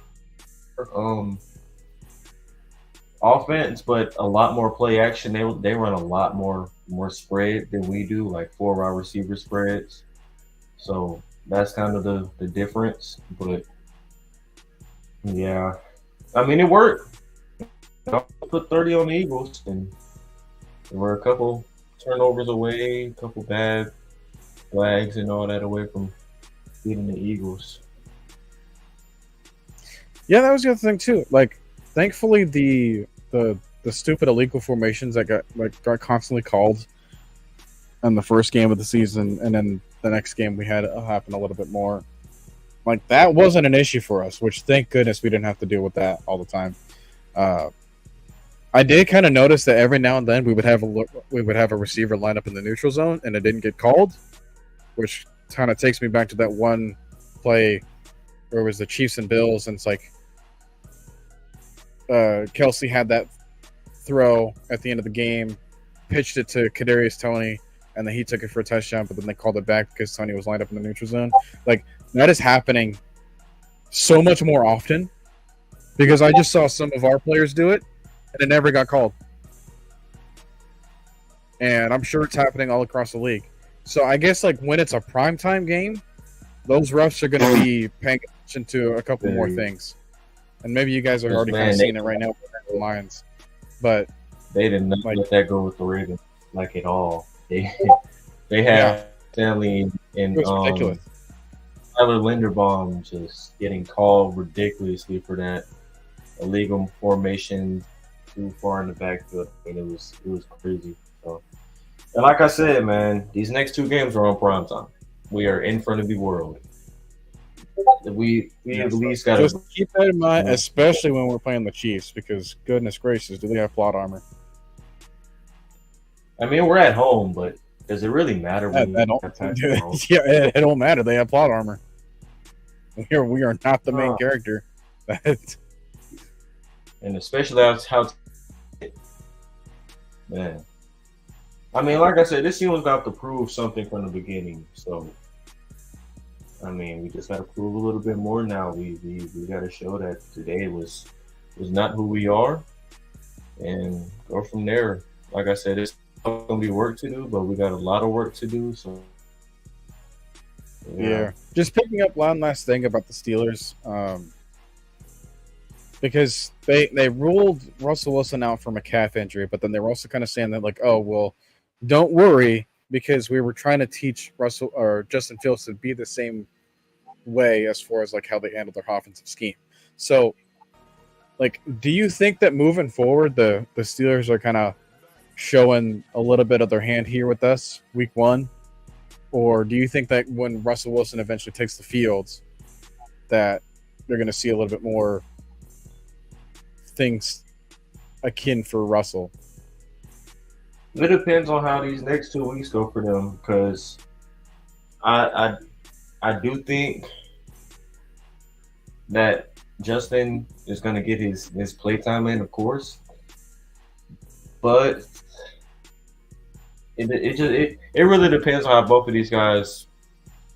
offense, but a lot more play action. They run a lot more spread than we do, like 4 wide receiver spreads. So that's kind of the difference. But yeah, I mean, it worked. I put 30 on the Eagles, and there were a couple turnovers away, a couple bad flags and all that away from beating the Eagles. Yeah, that was the other thing too. Like, thankfully, the stupid illegal formations that got constantly called in the first game of the season, and then the next game we had it happen a little bit more. Like, that wasn't an issue for us, which thank goodness we didn't have to deal with that all the time. I did kind of notice that every now and then we would have a receiver line up in the neutral zone, and it didn't get called, which kind of takes me back to that one play where it was the Chiefs and Bills, and it's like Kelsey had that throw at the end of the game, pitched it to Kadarius Toney, and then he took it for a touchdown, but then they called it back because Toney was lined up in the neutral zone. Like, that is happening so much more often because I just saw some of our players do it, and it never got called. And I'm sure it's happening all across the league. So I guess, like, when it's a primetime game, those refs are going to be paying attention to a couple more things. And maybe you guys are already kind of seeing it right now with the Lions. But they did not let that go with the Ravens, like, at all. They have Stanley and Tyler Linderbaum just getting called ridiculously for that illegal formation too far in the backfield. I mean, it was crazy. So, and like I said, man, these next 2 games are on primetime. We are in front of the world. We at least got to just keep that in mind, especially when we're playing the Chiefs, because goodness gracious, do they have plot armor? I mean, we're at home, but does it really matter? It don't matter. They have plot armor. We are not the main character. And especially how man. I mean, like I said, this team was got to prove something from the beginning. So, I mean, we just got to prove a little bit more now. We got to show that today was not who we are, and go from there. Like I said, it's going to be work to do, but we got a lot of work to do. So, yeah. Just picking up one last thing about the Steelers, because they ruled Russell Wilson out from a calf injury, but then they were also kind of saying that, like, oh, well, don't worry, because we were trying to teach Russell or Justin Fields to be the same way as far as, like, how they handle their offensive scheme. So, like, do you think that moving forward, the Steelers are kind of showing a little bit of their hand here with us week 1? Or do you think that when Russell Wilson eventually takes the fields, that they're going to see a little bit more things akin for Russell? It depends on how these next 2 weeks go for them, because I do think that Justin is going to get his playtime in, of course, but it really depends on how both of these guys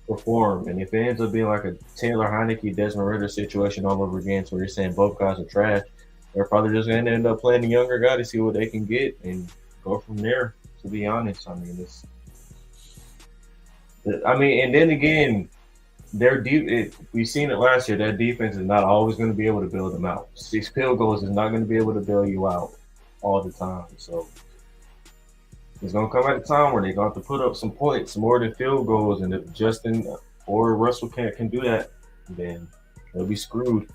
perform, and if it ends up being like a Taylor Heineke, Desmond Ridder situation all over again, where you're saying both guys are trash, they're probably just going to end up playing the younger guy to see what they can get and go from there. To be honest, I mean, and then again, their deep. We've seen it last year. Their defense is not always going to be able to bail them out. 6 field goals is not going to be able to bail you out all the time. So, It's gonna come at a time where they're gonna have to put up some points more than field goals, and if Justin or Russell can do that, then they'll be screwed.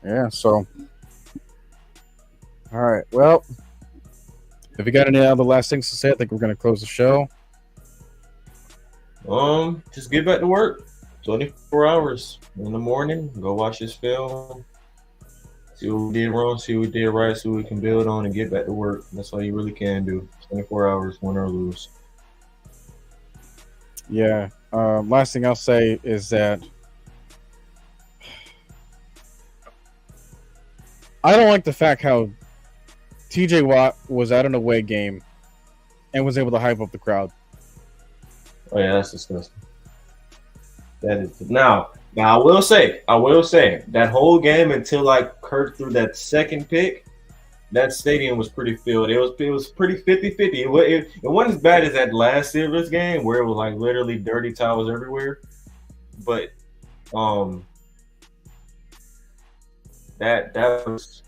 Yeah. So, all right. Well, if you got any other last things to say, I think we're going to close the show. Just get back to work. 24 hours in the morning. Go watch this film. See what we did wrong. See what we did right. See what we can build on and get back to work. That's all you really can do. 24 hours, win or lose. Yeah. Last thing I'll say is that I don't like the fact how TJ Watt was at an away game and was able to hype up the crowd. Oh yeah, that's disgusting. That is now. I will say that whole game until like Kirk threw that second pick, that stadium was pretty filled. It was pretty 50-50. It wasn't as bad as that last Steelers game where it was like literally dirty towels everywhere. But that was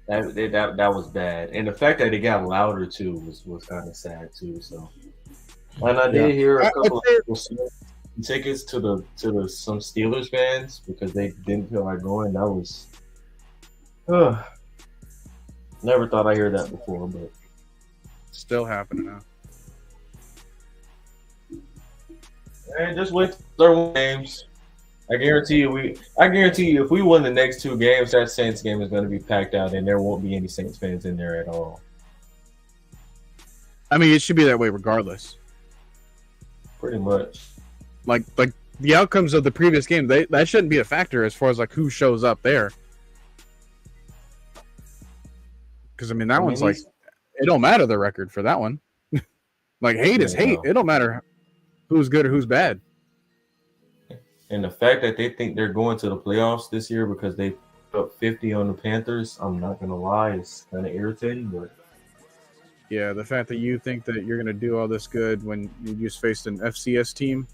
bad, and the fact that it got louder too was kind of sad too. So, and I did hear a couple of people tickets to some Steelers fans because they didn't feel like going. That was never thought I'd hear that before, but still happening now. And just wait till games. I guarantee you, if we win the next two games, that Saints game is going to be packed out, and there won't be any Saints fans in there at all. I mean, it should be that way regardless. Pretty much. Like the outcomes of the previous game, that shouldn't be a factor as far as like who shows up there. Because I mean, one's like it don't matter the record for that one. Like hate is hate. It don't matter who's good or who's bad. And the fact that they think they're going to the playoffs this year because they put up 50 on the Panthers, I'm not gonna lie, it's kind of irritating. But yeah, the fact that you think that you're gonna do all this good when you just faced an FCS team,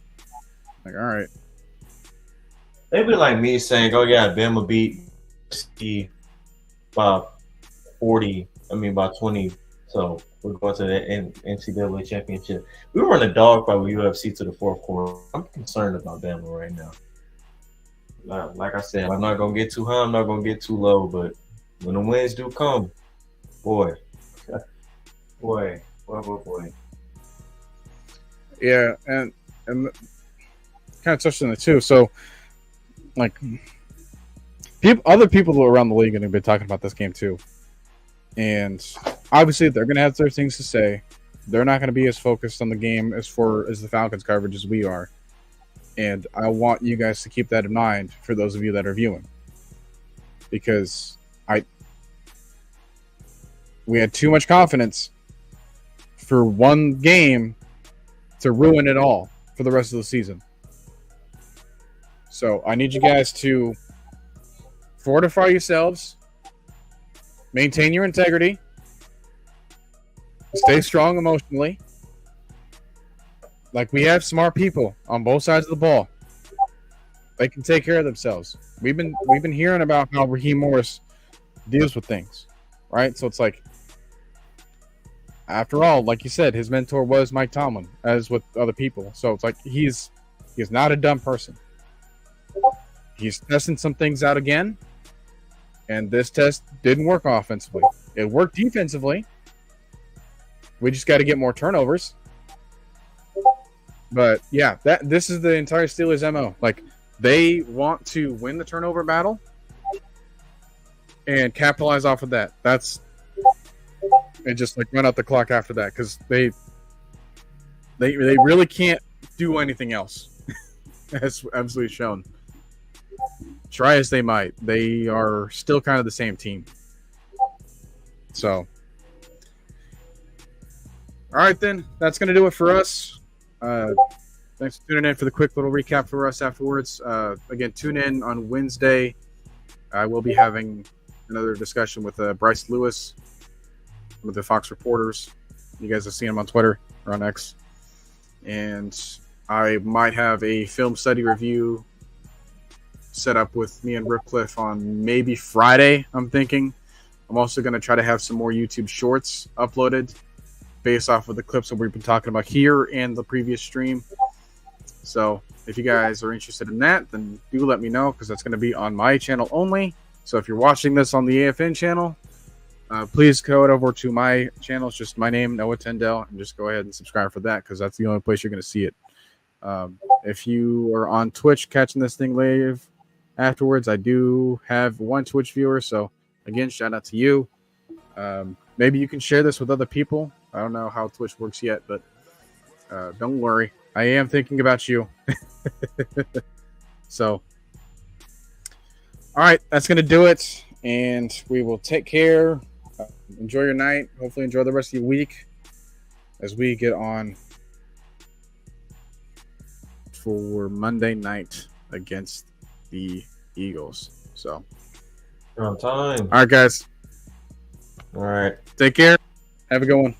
like all right, they'd be like me saying, "Oh yeah, Bama beat C by 40. I mean by 20. So we're going to the NCAA championship. We were in a dogfight with UFC to the fourth quarter. I'm concerned about Bama right now. Like I said, I'm not gonna get too high. I'm not gonna get too low. But when the wins do come, boy. Yeah, and kind of touched on it too. So, like, other people around the league have been talking about this game too. And obviously, they're going to have their things to say. They're not going to be as focused on the game as the Falcons coverage as we are. And I want you guys to keep that in mind for those of you that are viewing. Because we had too much confidence for one game to ruin it all for the rest of the season. So I need you guys to fortify yourselves. Maintain your integrity. Stay strong emotionally. Like, we have smart people on both sides of the ball. They can take care of themselves. We've been hearing about how Raheem Morris deals with things, right? So it's like, after all, like you said, his mentor was Mike Tomlin, as with other people. So it's like he's not a dumb person. He's testing some things out again. And this test didn't work offensively. It worked defensively. We just got to get more turnovers. But yeah, this is the entire Steelers MO. Like, they want to win the turnover battle and capitalize off of that. And just like run out the clock after that, because they really can't do anything else. As absolutely shown. Try as they might, they are still kind of the same team. So, all right, then. That's going to do it for us. Thanks for tuning in for the quick little recap for us afterwards. Again, tune in on Wednesday. I will be having another discussion with Bryce Lewis, with the Fox reporters. You guys have seen him on Twitter or on X. And I might have a film study review set up with me and Ripcliffe on maybe Friday, I'm thinking. I'm also going to try to have some more YouTube shorts uploaded based off of the clips that we've been talking about here and the previous stream. So if you guys are interested in that, then do let me know, because that's going to be on my channel only. So if you're watching this on the AFN channel, please go over to my channel. It's just my name, Noah Tendell, and just go ahead and subscribe for that, because that's the only place you're going to see it. If you are on Twitch catching this thing live afterwards, I do have one Twitch viewer. So again, shout out to you. Maybe you can share this with other people. I don't know how Twitch works yet, but don't worry. I am thinking about you. So, all right, that's going to do it. And we will take care. Enjoy your night. Hopefully enjoy the rest of your week as we get on for Monday night against the Eagles. So, on time. All right, guys. All right. Take care. Have a good one.